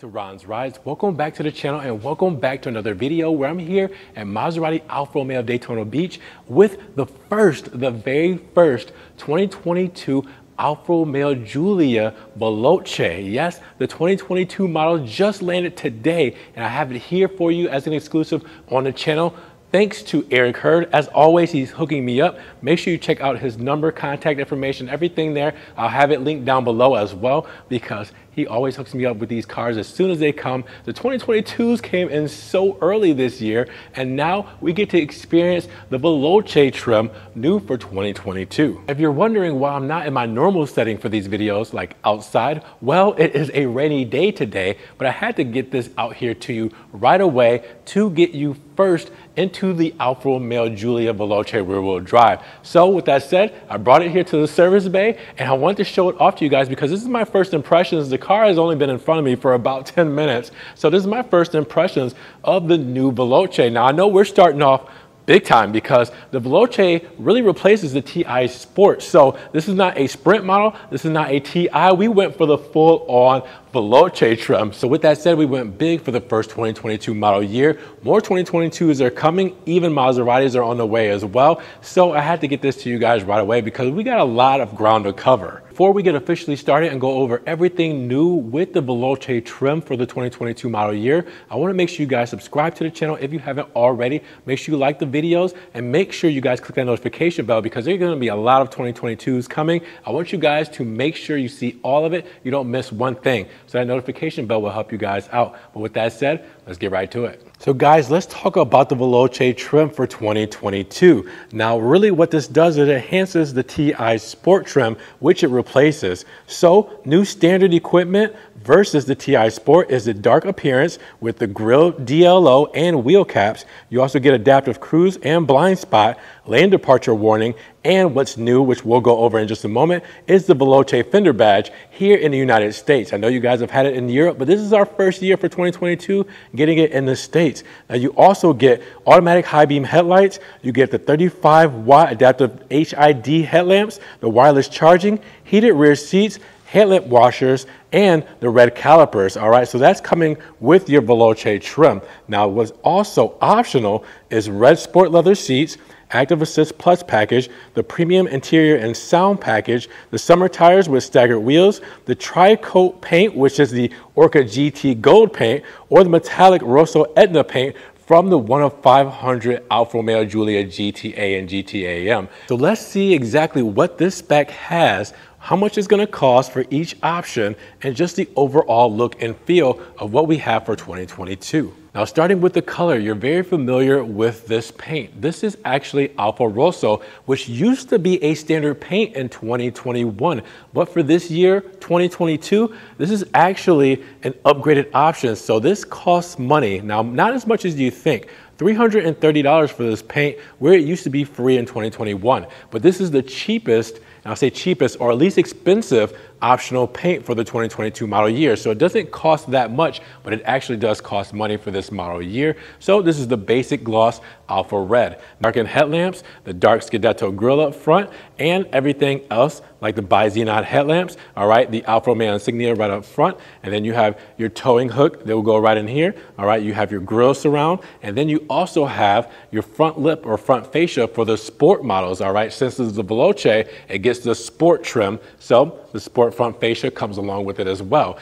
to Ron's Rides. Welcome back to the channel and welcome back to another video where I'm here at Maserati Alfa Romeo Daytona Beach with the very first 2022 Alfa Romeo Giulia Veloce. Yes, the 2022 model just landed today and I have it here for you as an exclusive on the channel. Thanks to Hurd. As always, he's hooking me up. Make sure you check out his number, contact information, everything there. I'll have it linked down below as well because he always hooks me up with these cars as soon as they come. The 2022s came in so early this year, and now we get to experience the Veloce Trim, new for 2022. If you're wondering why I'm not in my normal setting for these videos, like outside, well, it is a rainy day today, but I had to get this out here to you right away to get you first into the Alfa Romeo Giulia Veloce rear-wheel drive. So with that said, I brought it here to the service bay and I wanted to show it off to you guys because this is my first impressions. The car has only been in front of me for about 10 minutes. So this is my first impressions of the new Veloce. Now I know we're starting off big time because the Veloce really replaces the TI Sport. So this is not a Sprint model. This is not a TI. We went for the full-on Veloce trim. So with that said, we went big for the first 2022 model year. More 2022s are coming. Even Maseratis are on the way as well. So I had to get this to you guys right away because we got a lot of ground to cover. Before we get officially started and go over everything new with the Veloce trim for the 2022 model year, I want to make sure you guys subscribe to the channel if you haven't already. Make sure you like the videos and make sure you guys click that notification bell because there's going to be a lot of 2022s coming. I want you guys to make sure you see all of it. You don't miss one thing. So that notification bell will help you guys out. But with that said, let's get right to it. So guys, let's talk about the Veloce trim for 2022. Now, really what this does is it enhances the TI Sport trim, which it replaces. So new standard equipment versus the TI Sport is the dark appearance with the grille DLO and wheel caps. You also get adaptive cruise and blind spot, lane departure warning, and what's new, which we'll go over in just a moment, is the Veloce fender badge here in the United States. I know you guys have had it in Europe, but this is our first year for 2022 getting it in the States. Now you also get automatic high beam headlights, you get the 35-watt adaptive HID headlamps, the wireless charging, heated rear seats, headlamp washers, and the red calipers. All right, so that's coming with your Veloce trim. Now what's also optional is red sport leather seats, Active Assist Plus package, the premium interior and sound package, the summer tires with staggered wheels, the tri-coat paint, which is the Orca GT Gold paint, or the metallic Rosso Etna paint from the 1 of 500 Alfa Romeo Giulia GTA and GTAM. So let's see exactly what this spec has, how much it's going to cost for each option, and just the overall look and feel of what we have for 2022. Now, starting with the color, you're very familiar with this paint. This is actually Alfa Rosso, which used to be a standard paint in 2021. But for this year, 2022, this is actually an upgraded option. So this costs money. Now, not as much as you think. $330 for this paint, where it used to be free in 2021. But this is the cheapest, and I'll say cheapest or at least expensive optional paint for the 2022 model year. So it doesn't cost that much, but it actually does cost money for this model year. So this is the basic gloss Alpha Red. Darkened headlamps, the dark Scudeto grille up front, and everything else like the bi-xenon headlamps, all right, the Alfa Romeo insignia right up front, and then you have your towing hook that will go right in here, all right, you have your grille surround, and then you also have your front lip or front fascia for the sport models, all right. Since this is the Veloce, it gets the sport trim, so the sport front fascia comes along with it as well.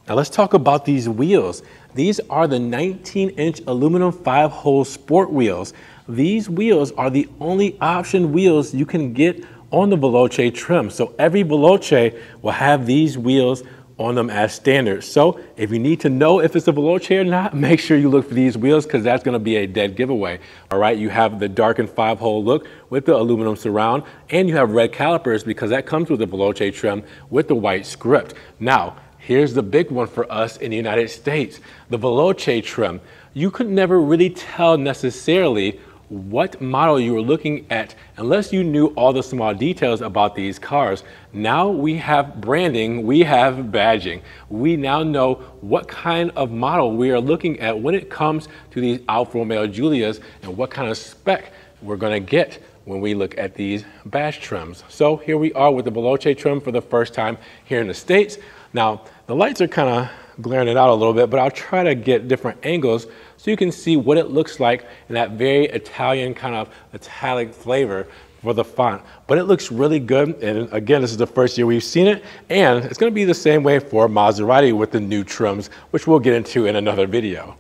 Now let's talk about these wheels. These are the 19-inch aluminum 5-hole sport wheels. These wheels are the only option wheels you can get on the Veloce trim. So every Veloce will have these wheels on them as standard. So if you need to know if it's a Veloce or not, make sure you look for these wheels because that's going to be a dead giveaway. All right, you have the darkened 5-hole look with the aluminum surround, and you have red calipers because that comes with the Veloce trim with the white script. Now, here's the big one for us in the United States, the Veloce trim. You could never really tell necessarily what model you were looking at unless you knew all the small details about these cars. Now we have branding, we have badging. We now know what kind of model we are looking at when it comes to these Alfa Romeo Giulias and what kind of spec we're going to get when we look at these badge trims. So here we are with the Veloce trim for the first time here in the States. Now the lights are kind of glaring it out a little bit, but I'll try to get different angles so you can see what it looks like in that very Italian kind of metallic flavor for the font. But it looks really good, and again, this is the first year we've seen it, and it's going to be the same way for Maserati with the new trims, which we'll get into in another video.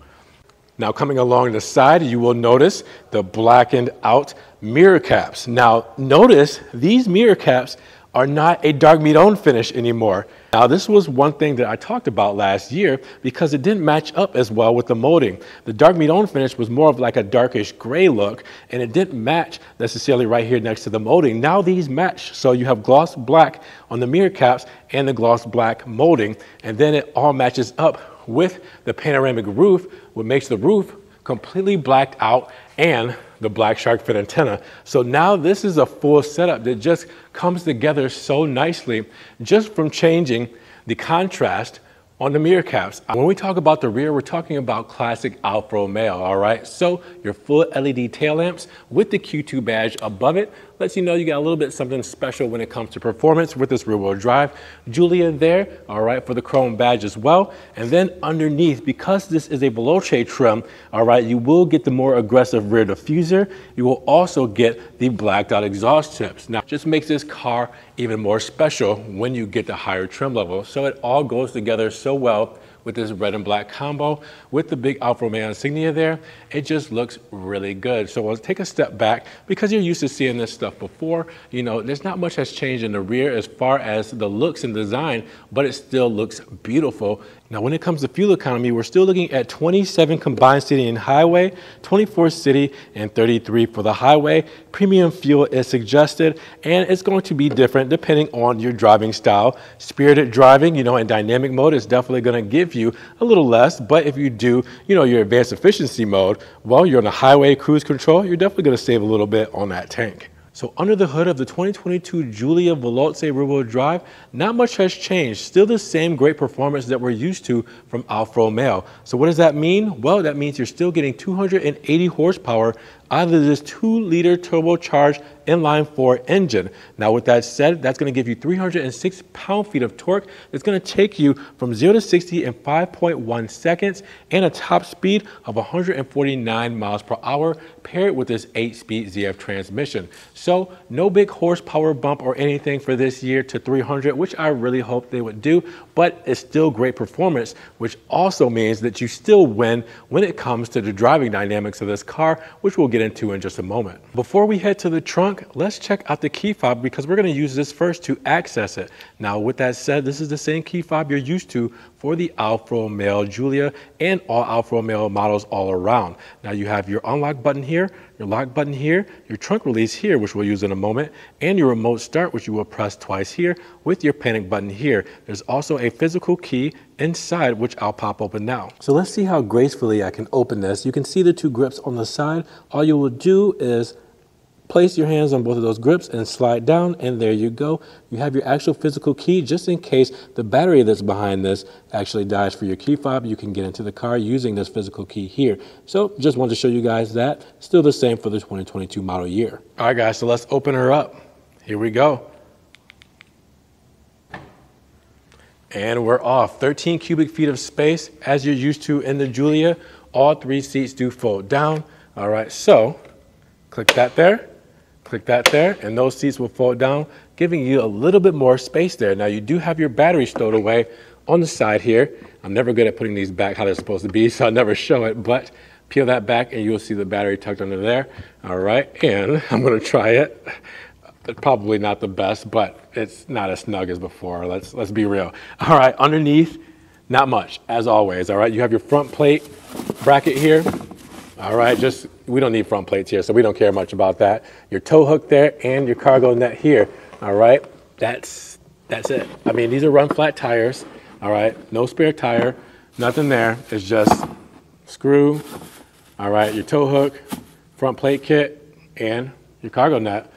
Now, coming along the side, you will notice the blackened out mirror caps. Now, notice these mirror caps are not a dark meat-on finish anymore. Now, this was one thing that I talked about last year because it didn't match up as well with the molding. The dark meat-on finish was more of like a darkish gray look, and it didn't match necessarily right here next to the molding. Now these match, so you have gloss black on the mirror caps and the gloss black molding, and then it all matches up with the panoramic roof, what makes the roof completely blacked out, and the black shark fin antenna. So now this is a full setup that just comes together so nicely just from changing the contrast on the mirror caps. When we talk about the rear, we're talking about classic Alfa Romeo, all right? So your full LED tail lamps with the Q2 badge above it lets you know you got a little bit something special when it comes to performance with this rear-wheel drive. Giulia there, all right, for the chrome badge as well. And then underneath, because this is a Veloce trim, all right, you will get the more aggressive rear diffuser. You will also get the blacked out exhaust tips. Now, just makes this car even more special when you get the higher trim level. So it all goes together so well with this red and black combo with the big Alfa Romeo insignia there. It just looks really good. So we'll take a step back because you're used to seeing this stuff before. You know, there's not much has changed in the rear as far as the looks and design, but it still looks beautiful. Now, when it comes to fuel economy, we're still looking at 27 combined city and highway, 24 city, and 33 for the highway. Premium fuel is suggested, and it's going to be different depending on your driving style. Spirited driving, you know, in dynamic mode is definitely going to give you a little less, but if you do, you know, your advanced efficiency mode, well, you're on the highway cruise control, you're definitely going to save a little bit on that tank. So under the hood of the 2022 Giulia Veloce rear-wheel drive, not much has changed. Still the same great performance that we're used to from Alfa Romeo. So what does that mean? Well, that means you're still getting 280 horsepower out of this 2-liter turbocharged inline-4 engine. Now, with that said, that's going to give you 306 pound-feet of torque. It's going to take you from 0 to 60 in 5.1 seconds and a top speed of 149 miles per hour paired with this 8-speed ZF transmission. So no big horsepower bump or anything for this year to 300, which I really hope they would do, but it's still great performance, which also means that you still win when it comes to the driving dynamics of this car, which we'll get into in just a moment. Before we head to the trunk, let's check out the key fob because we're going to use this first to access it. Now, with that said, this is the same key fob you're used to for the Alfa Romeo Giulia and all Alfa Romeo models all around. Now, you have your unlock button here, your lock button here, your trunk release here, which we'll use in a moment, and your remote start, which you will press twice here with your panic button here. There's also a physical key inside, which I'll pop open now. So let's see how gracefully I can open this. You can see the two grips on the side. All you will do is place your hands on both of those grips and slide down, and there you go. You have your actual physical key just in case the battery that's behind this actually dies for your key fob. You can get into the car using this physical key here. So just wanted to show you guys that. Still the same for the 2022 model year. All right, guys, so let's open her up. Here we go. And we're off. 13 cubic feet of space as you're used to in the Giulia. All 3 seats do fold down. All right, so click that there. Click that there, and those seats will fold down, giving you a little bit more space there. Now, you do have your battery stowed away on the side here. I'm never good at putting these back how they're supposed to be, so I'll never show it, but peel that back and you'll see the battery tucked under there. All right, and I'm gonna try it. Probably not the best, but it's not as snug as before. Let's be real. All right, underneath, not much, as always. All right, you have your front plate bracket here. All right, we don't need front plates here, so we don't care much about that. Your tow hook there and your cargo net here. All right, that's it. I mean, these are run flat tires. All right, no spare tire, nothing there. It's just screw. All right, your tow hook, front plate kit, and your cargo net.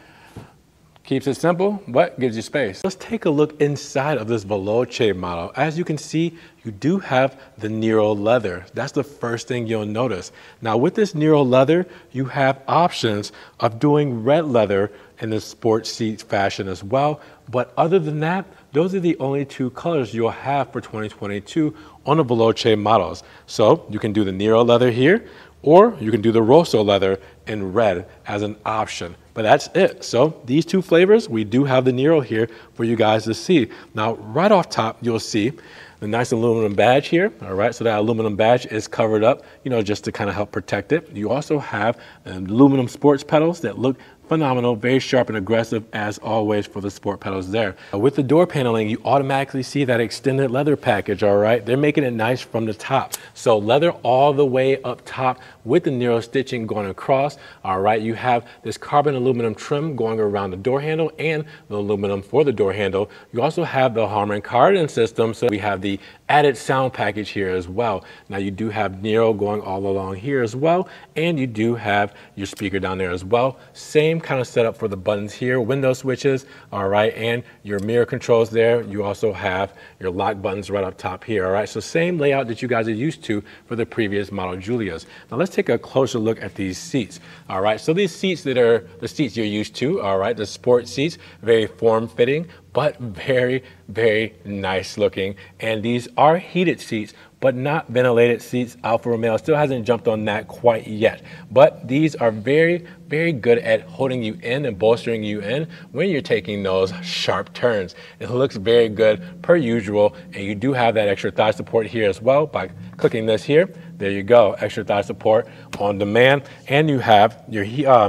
Keeps it simple, but gives you space. Let's take a look inside of this Veloce model. As you can see, you do have the Nero leather. That's the first thing you'll notice. Now, with this Nero leather, you have options of doing red leather in the sports seat fashion as well. But other than that, those are the only two colors you'll have for 2022 on the Veloce models. So you can do the Nero leather here, or you can do the Rosso leather in red as an option. But that's it. So these two flavors, we do have the Nero here for you guys to see. Now, right off top, you'll see the nice aluminum badge here. All right, so that aluminum badge is covered up, you know, just to kind of help protect it. You also have aluminum sports pedals that look phenomenal, very sharp and aggressive as always for the sport pedals there. With the door paneling, you automatically see that extended leather package, all right? They're making it nice from the top. So leather all the way up top with the Nero stitching going across, all right? You have this carbon aluminum trim going around the door handle and the aluminum for the door handle. You also have the Harman Kardon system, so we have the added sound package here as well. Now you do have Nero going all along here as well, and you do have your speaker down there as well. Same kind of setup for the buttons here, window switches, all right, and your mirror controls there. You also have your lock buttons right up top here, all right? So same layout that you guys are used to for the previous model Giulias. Now let's take a closer look at these seats, all right? So these seats that are the seats you're used to, all right, the sport seats, very form-fitting, but very, very nice looking. And these are heated seats, but not ventilated seats. Alfa Romeo still hasn't jumped on that quite yet. But these are very, very good at holding you in and bolstering you in when you're taking those sharp turns. It looks very good per usual, and you do have that extra thigh support here as well by clicking this here. There you go, extra thigh support on demand, and you have your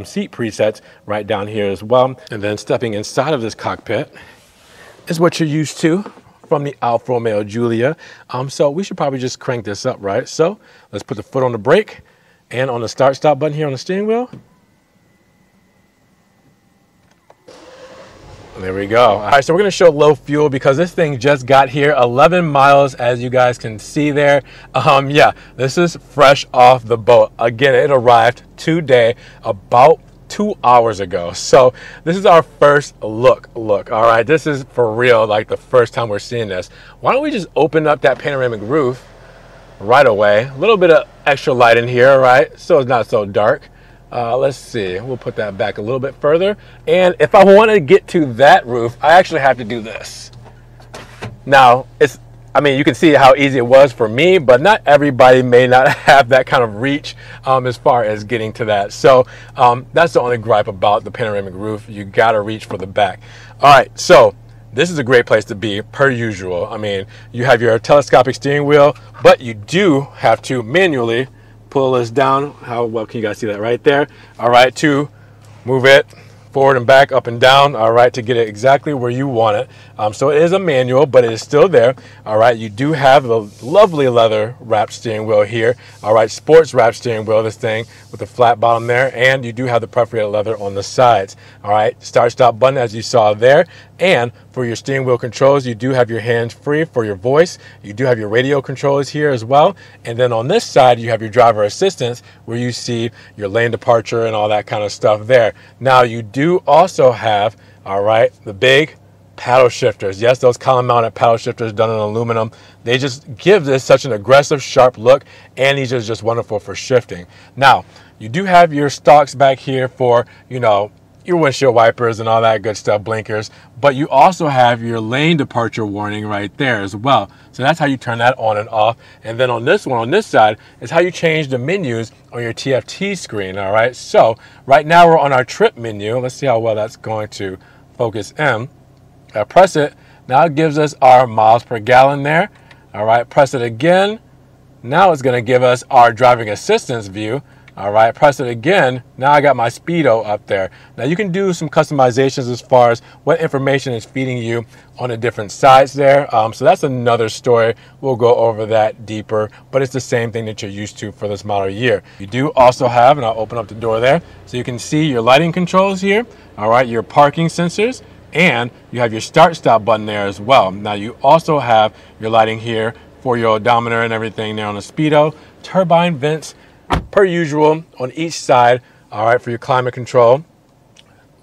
seat presets right down here as well. And then stepping inside of this cockpit is what you're used to from the Alfa Romeo Giulia. So we should probably just crank this up, right? So let's put the foot on the brake and on the start-stop button here on the steering wheel. There we go. All right, so we're gonna show low fuel because this thing just got here, 11 miles, as you guys can see there. Yeah, this is fresh off the boat. Again, it arrived today, about 2 hours ago. So this is our first look, all right? This is for real, like the first time we're seeing this. Why don't we just open up that panoramic roof right away? A little bit of extra light in here, right? So it's not so dark. Let's see, we'll put that back a little bit further. And if I want to get to that roof, I actually have to do this. Now, I mean, you can see how easy it was for me, but not everybody may not have that kind of reach as far as getting to that. So that's the only gripe about the panoramic roof. You gotta reach for the back. All right, so this is a great place to be per usual. I mean, you have your telescopic steering wheel, but you do have to manually pull this down. How well can you guys see that right there? All right, to move it forward and back, up and down, all right, to get it exactly where you want it. So it is a manual, but it is still there, all right. You do have the lovely leather wrapped steering wheel here, all right, sports wrapped steering wheel, this thing with the flat bottom there, and you do have the perforated leather on the sides, all right. Start stop button as you saw there, and for your steering wheel controls, you do have your hands free for your voice. You do have your radio controls here as well, and then on this side you have your driver assistance where you see your lane departure and all that kind of stuff there. Now you do also have, all right, the big paddle shifters. Yes, those column mounted paddle shifters done in aluminum. They just give this such an aggressive, sharp look, and these are just wonderful for shifting. Now, you do have your stalks back here for, you know, your windshield wipers and all that good stuff, blinkers, but you also have your lane departure warning right there as well. So that's how you turn that on and off. And then on this one, on this side, is how you change the menus on your TFT screen, all right? So right now we're on our trip menu. Let's see how well that's going to focus in. I press it, now it gives us our miles per gallon there. All right, press it again. Now it's gonna give us our driving assistance view. All right, press it again. Now I got my speedo up there. Now you can do some customizations as far as what information is feeding you on the different sides there. So that's another story. We'll go over that deeper, but it's the same thing that you're used to for this model year. You do also have, and I'll open up the door there, so you can see your lighting controls here. All right, your parking sensors, and you have your start-stop button there as well. Now you also have your lighting here for your odometer and everything there on the speedo. Turbine vents, per usual, on each side, all right, for your climate control.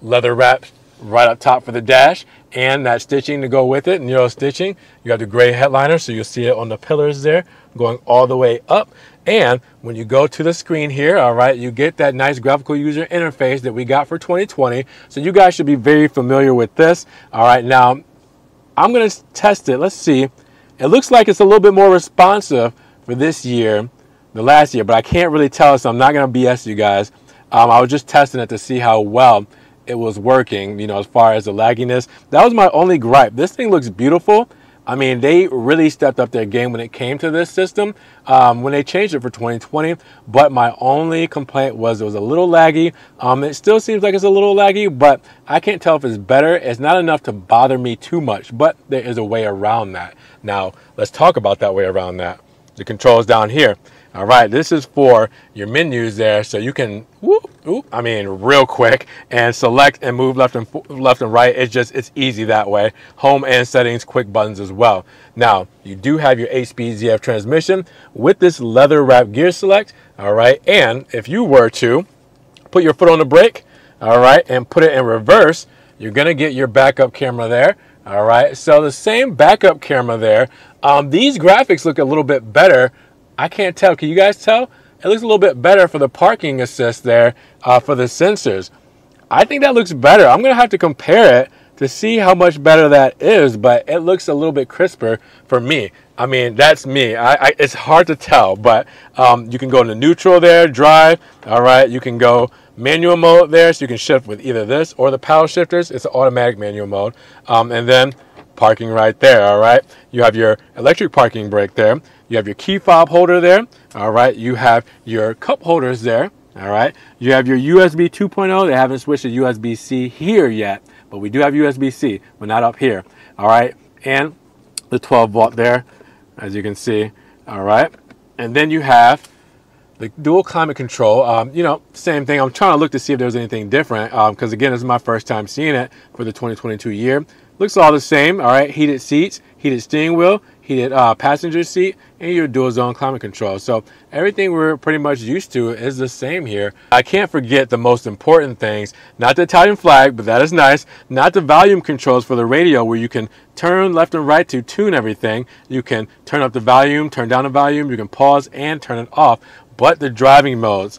Leather wrap right up top for the dash, and that stitching to go with it, Nero stitching. You have the gray headliner, so you'll see it on the pillars there, going all the way up. And when you go to the screen here, all right, you get that nice graphical user interface that we got for 2020. So you guys should be very familiar with this. All right, now, I'm going to test it. Let's see. It looks like it's a little bit more responsive for this year than last year, but I can't really tell, so I'm not going to BS you guys. I was just testing it to see how well it was working, you know, as far as the lagginess. That was my only gripe. This thing looks beautiful. I mean, they really stepped up their game when it came to this system when they changed it for 2020. But my only complaint was it was a little laggy. It still seems like it's a little laggy, but I can't tell if it's better. It's not enough to bother me too much, but there is a way around that. Now, let's talk about that way around that. The controls down here. All right, this is for your menus there, so you can real quick and select and move left and right. It's easy that way. Home and settings, quick buttons as well. Now, you do have your 8-speed ZF transmission with this leather wrap gear select. All right, and if you were to put your foot on the brake, all right, and put it in reverse, you're gonna get your backup camera there. All right, so the same backup camera there. These graphics look a little bit better. I can't tell. Can you guys tell? It looks a little bit better for the parking assist there for the sensors. I think that looks better. I'm going to have to compare it to see how much better that is, but it looks a little bit crisper for me. I mean, that's me. It's hard to tell, but you can go into neutral there, drive. All right, you can go manual mode there, so you can shift with either this or the paddle shifters. It's an automatic manual mode. And then parking right there, all right? You have your electric parking brake there. You have your key fob holder there, all right? You have your cup holders there, all right? You have your USB 2.0. They haven't switched to USB-C here yet, but we do have USB-C, but not up here, all right? And the 12-volt there, as you can see, all right? And then you have the dual climate control. You know, same thing. I'm trying to look to see if there's anything different because, again, this is my first time seeing it for the 2022 year. Looks all the same, all right? Heated seats, heated steering wheel, heated passenger seat, and your dual zone climate control. So everything we're pretty much used to is the same here. I can't forget the most important things, not the Italian flag, but that is nice, not the volume controls for the radio where you can turn left and right to tune everything. You can turn up the volume, turn down the volume, you can pause and turn it off, but the driving modes.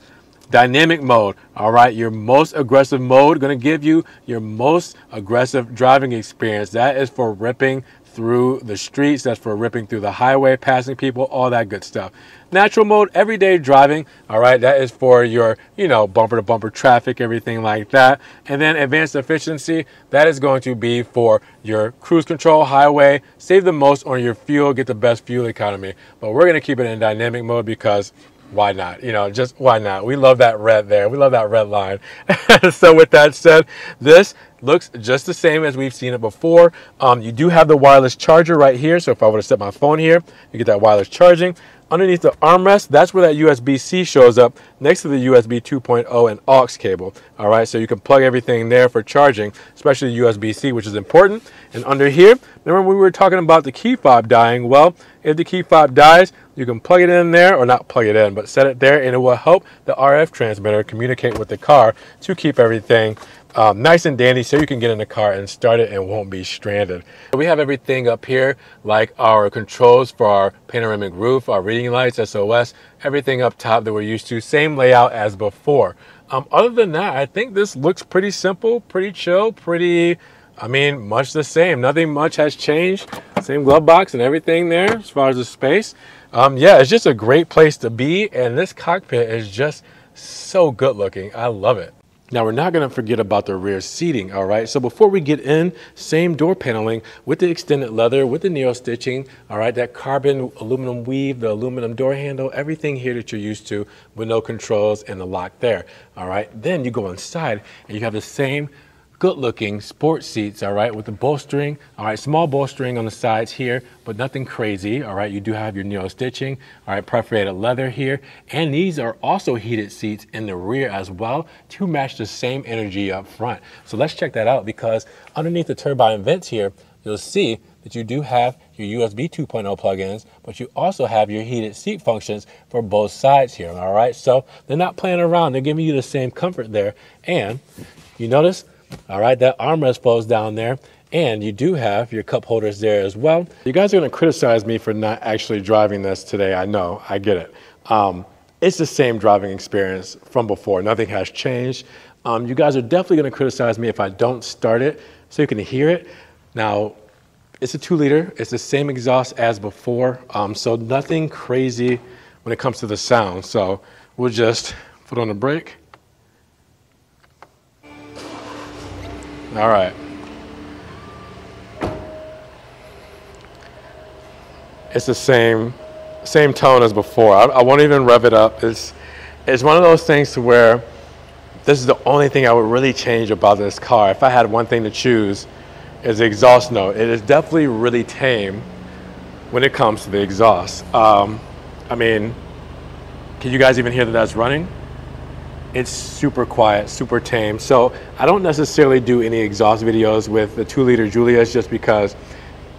Dynamic mode, all right, your most aggressive mode, going to give you your most aggressive driving experience. That is for ripping through the streets, that's for ripping through the highway, passing people, all that good stuff. Natural mode, everyday driving, all right, that is for your, you know, bumper to bumper traffic, everything like that. And then advanced efficiency, that is going to be for your cruise control, highway, save the most on your fuel, get the best fuel economy. But we're going to keep it in dynamic mode because why not? You know, just why not? We love that red there. We love that red line. So with that said, this looks just the same as we've seen it before. You do have the wireless charger right here. So if I were to set my phone here, you get that wireless charging. Underneath the armrest, that's where that USB-C shows up next to the USB 2.0 and aux cable. All right, so you can plug everything there for charging, especially USB-C, which is important. And under here, remember we were talking about the key fob dying? Well, if the key fob dies, you can plug it in there, or not plug it in, but set it there, and it will help the RF transmitter communicate with the car to keep everything nice and dandy so you can get in the car and start it and won't be stranded. We have everything up here, like our controls for our panoramic roof, our reading lights, SOS, everything up top that we're used to, same layout as before. Other than that, I think this looks pretty simple, pretty chill, pretty, I mean, much the same. Nothing much has changed. Same glove box and everything there as far as the space. Yeah, it's just a great place to be, and this cockpit is just so good looking. I love it. Now, we're not going to forget about the rear seating, all right? So before we get in, same door paneling with the extended leather, with the neo stitching, all right? That carbon aluminum weave, the aluminum door handle, everything here that you're used to with no controls and the lock there, all right? Then you go inside and you have the same good looking sport seats, all right, with the bolstering, all right, small bolstering on the sides here, but nothing crazy, all right. You do have your neo stitching, all right, perforated leather here, and these are also heated seats in the rear as well to match the same energy up front. So let's check that out, because underneath the turbine vents here, you'll see that you do have your USB 2.0 plugins, but you also have your heated seat functions for both sides here, all right. So they're not playing around, they're giving you the same comfort there. And you notice, all right, that armrest folds down there, and you do have your cup holders there as well. You guys are going to criticize me for not actually driving this today. I know, I get it. It's the same driving experience from before. Nothing has changed. You guys are definitely going to criticize me if I don't start it so you can hear it. Now, It's a 2-liter. It's the same exhaust as before. So nothing crazy when it comes to the sound. So we'll just put on the brake. All right. It's the same tone as before. I won't even rev it up. It's one of those things to where this is the only thing I would really change about this car. If I had one thing to choose, is the exhaust note. It is definitely really tame when it comes to the exhaust. I mean, can you guys even hear that that's running? It's super quiet, super tame. So I don't necessarily do any exhaust videos with the 2-liter Giulias just because,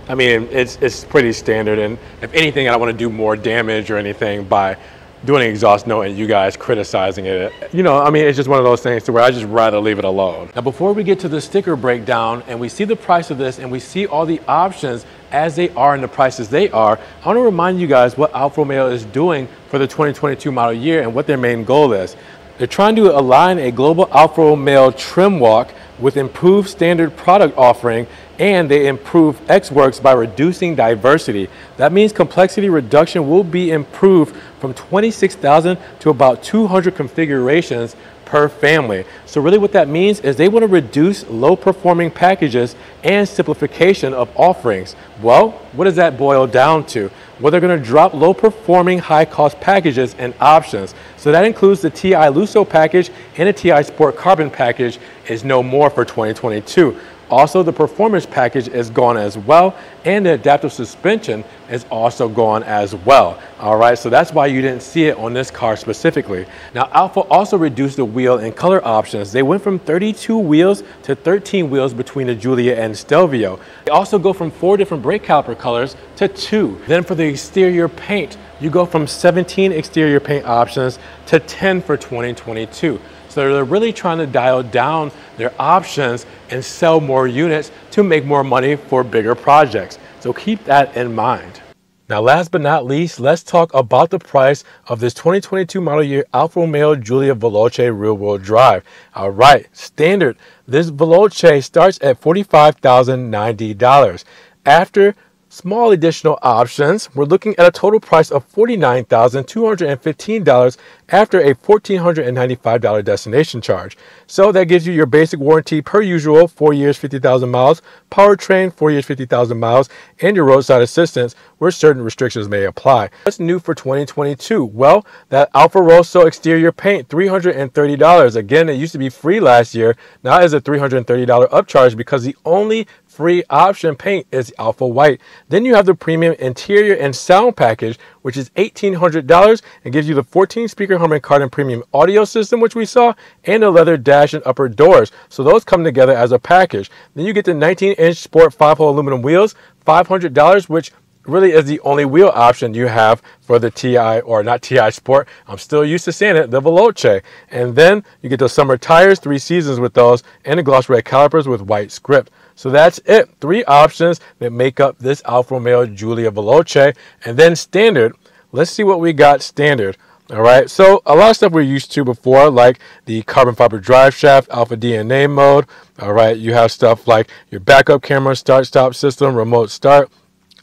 I mean, it's pretty standard. And if anything, I don't want to do more damage or anything by doing an exhaust note and you guys criticizing it. You know, I mean, it's just one of those things to where I just rather leave it alone. Now, before we get to the sticker breakdown and we see the price of this and we see all the options as they are and the prices they are, I want to remind you guys what Alfa Romeo is doing for the 2022 model year and what their main goal is. They're trying to align a global Alfa Romeo trim walk with improved standard product offering, and they improve X-Works by reducing diversity. That means complexity reduction will be improved from 26,000 to about 200 configurations per family. So really what that means is they want to reduce low performing packages and simplification of offerings. Well, what does that boil down to? Well, they're going to drop low performing high cost packages and options. So that includes the TI Lusso package, and the TI Sport Carbon package is no more for 2022. Also, the performance package is gone as well, and the adaptive suspension is also gone as well. All right, so that's why you didn't see it on this car specifically. Now, Alfa also reduced the wheel and color options. They went from 32 wheels to 13 wheels between the Giulia and Stelvio. They also go from 4 different brake caliper colors to 2. Then for the exterior paint, you go from 17 exterior paint options to 10 for 2022. So they're really trying to dial down their options and sell more units to make more money for bigger projects. So keep that in mind. Now, last but not least, let's talk about the price of this 2022 model year Alfa Romeo Giulia Veloce rear-wheel drive. All right, standard. This Veloce starts at $45,090. After small additional options, we're looking at a total price of $49,215 after a $1,495 destination charge. So that gives you your basic warranty per usual, 4 years, 50,000 miles, powertrain, 4 years, 50,000 miles, and your roadside assistance where certain restrictions may apply. What's new for 2022? Well, that Alfa Rosso exterior paint, $330. Again, it used to be free last year. Now it's a $330 upcharge because the only free option paint is Alpha White. Then you have the premium interior and sound package, which is $1,800 and gives you the 14-speaker Harman Kardon premium audio system, which we saw, and a leather dash and upper doors. So those come together as a package. Then you get the 19-inch Sport 5-hole aluminum wheels, $500, which really is the only wheel option you have for the TI, or not TI Sport. I'm still used to saying it, the Veloce. And then you get those summer tires, 3 seasons with those, and the gloss red calipers with white script. So that's it. 3 options that make up this Alfa Romeo Giulia Veloce. And then standard, let's see what we got standard. All right, so a lot of stuff we're used to before, like the carbon fiber drive shaft, Alpha DNA mode. All right, you have stuff like your backup camera, start-stop system, remote start.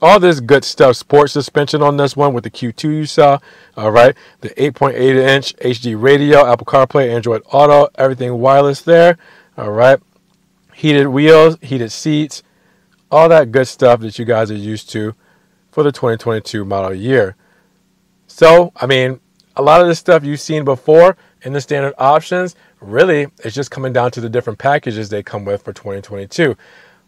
All this good stuff. Sport suspension on this one with the Q2 you saw. All right, the 8.8-inch HD radio, Apple CarPlay, Android Auto, everything wireless there. All right, heated wheels, heated seats, all that good stuff that you guys are used to for the 2022 model year. So, I mean, a lot of the stuff you've seen before in the standard options, really, it's just coming down to the different packages they come with for 2022.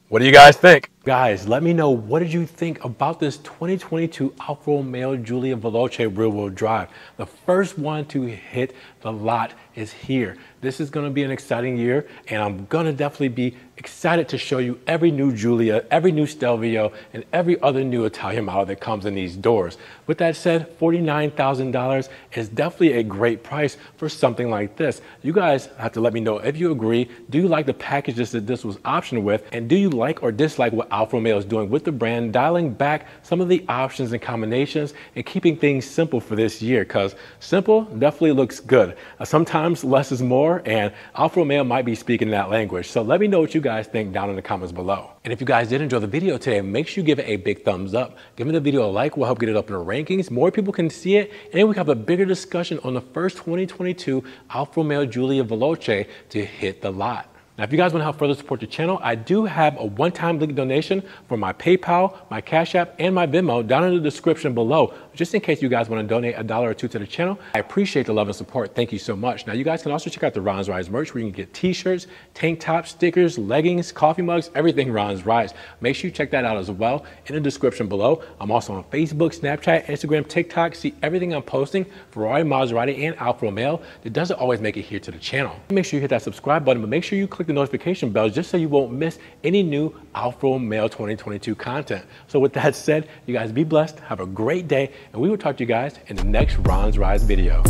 What do you guys think? Guys, let me know, what did you think about this 2022 Alfa Romeo Giulia Veloce rear-wheel drive? The first one to hit the lot is here. This is going to be an exciting year, and I'm going to definitely be excited to show you every new Giulia, every new Stelvio, and every other new Italian model that comes in these doors. With that said, $49,000 is definitely a great price for something like this. You guys have to let me know if you agree. Do you like the packages that this was optioned with, and do you like or dislike what Alfa Romeo is doing with the brand, dialing back some of the options and combinations and keeping things simple for this year, because simple definitely looks good. Sometimes less is more, and Alfa Romeo might be speaking that language. So let me know what you guys think down in the comments below. And if you guys did enjoy the video today, make sure you give it a big thumbs up. Giving the video a like will help get it up in the rankings. More people can see it, and then we have a bigger discussion on the first 2022 Alfa Romeo Giulia Veloce to hit the lot. Now, if you guys want to help further support the channel, I do have a one-time link donation for my PayPal, my Cash App, and my Venmo down in the description below, just in case you guys want to donate $1 or $2 to the channel. I appreciate the love and support. Thank you so much. Now, you guys can also check out the Ron's Rise merch, where you can get t-shirts, tank tops, stickers, leggings, coffee mugs, everything Ron's Rise. Make sure you check that out as well in the description below. I'm also on Facebook, Snapchat, Instagram, TikTok. See everything I'm posting, Ferrari, Maserati, and Alfa Romeo. It doesn't always make it here to the channel. Make sure you hit that subscribe button, but make sure you click the notification bell just so you won't miss any new Alfa Romeo 2022 content. So with that said, you guys be blessed, have a great day, and we will talk to you guys in the next Ron's Rise video.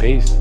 Peace.